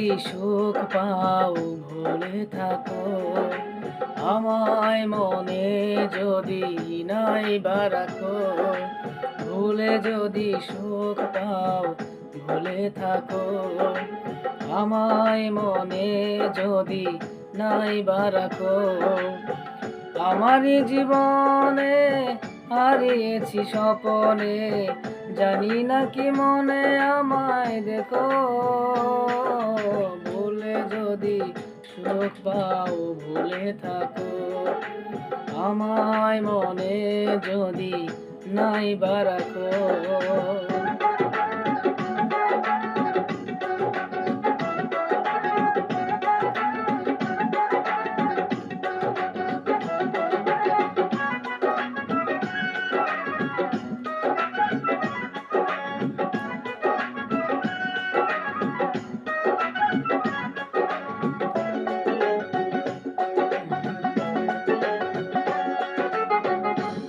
যদি সুখ পাও ভুলে থাকো আমায়, মনে যদি নাই বা রাখো, ভুলে যদি সুখ পাও ভুলে থাকো আমায়, মনে যদি নাই বা রাখো। আমারই জীবনে হারিয়েছি স্বপনে, জানি না কি মনে আমায় দেখো, ভুলে যদি সুখ পাও ভুলে থাকো আমায়, মনে যদি নাই বা রাখো।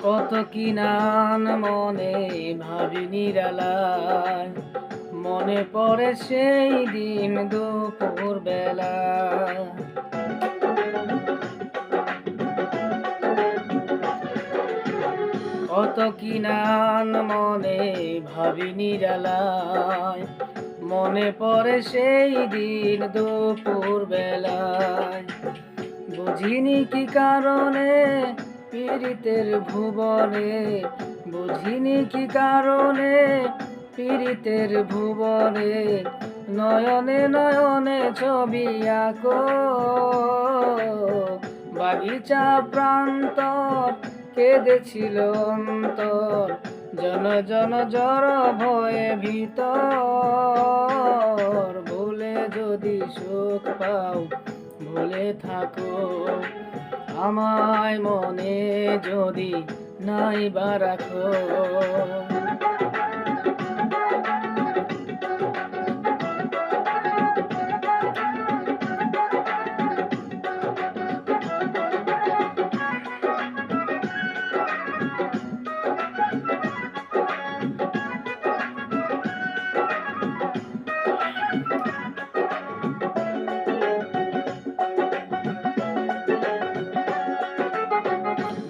কত কি নান মনে ভাবি নিরালায়, মনে পড়ে সেই দিন দুপুর বেলা। কত কি নান মনে ভাবি নিরালায়, মনে পড়ে সেই দিন দুপুর বেলায়। বুঝিনি কি কারণে পীড়িতের ভুবনে, বুঝিনি কি কারণে পীড়িতের ভুবনে, নয়নে নয়নে ছবি আঁকো, বাগিচা প্রান্তর কেঁদেছিল অন্তর, জন জন জড় ভয়ে ভিতর, ভুলে যদি সুখ পাও ভুলে থাকো আমায়, মনে যদি নাই বা রাখো।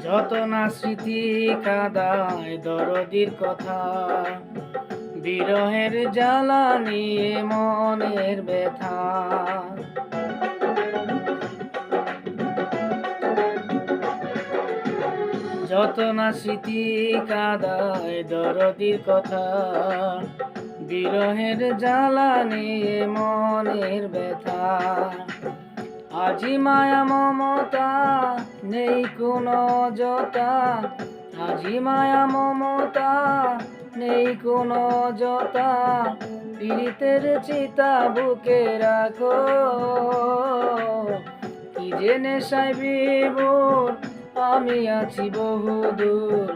যত না স্মৃতি কাদায় দরদির কথা, বিরহের জ্বালা নিয়ে মনের ব্যথা। যত না স্মৃতি কাদায় দরদির কথা, বিরহের জ্বালা নিয়ে মনের ব্যথা। আজি মায়া মমতা নেই কোনো জতা, আজি মায়া মমতা নেই কোনো জতা, পীড়িতের চিতা বুকে রাখো, কি যে নেশায় বিভোর আমি আছি বহুদূর,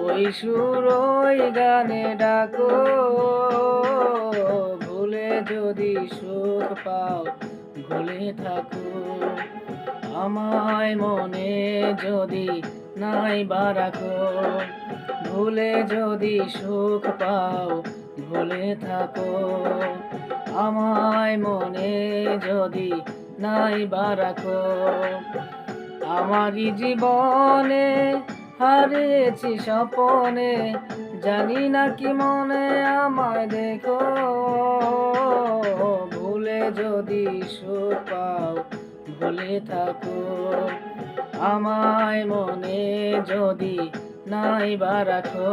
ওই সুর ওই গানে ডাকো, ভুলে যদি সুখ পাও ভুলে থাকো আমায়, মনে যদি নাই বা রাখো, ভুলে যদি সুখ পাও ভুলে থাকো আমায়, মনে যদি নাই বা রাখো। আমারই জীবনে হারিয়েছি স্বপনে, জানি না কি মনে আমায় দেখো, ভুলে যদি সুখ পাও ভুলে থাকো আমায়, মনে যদি নাই বা রাখো।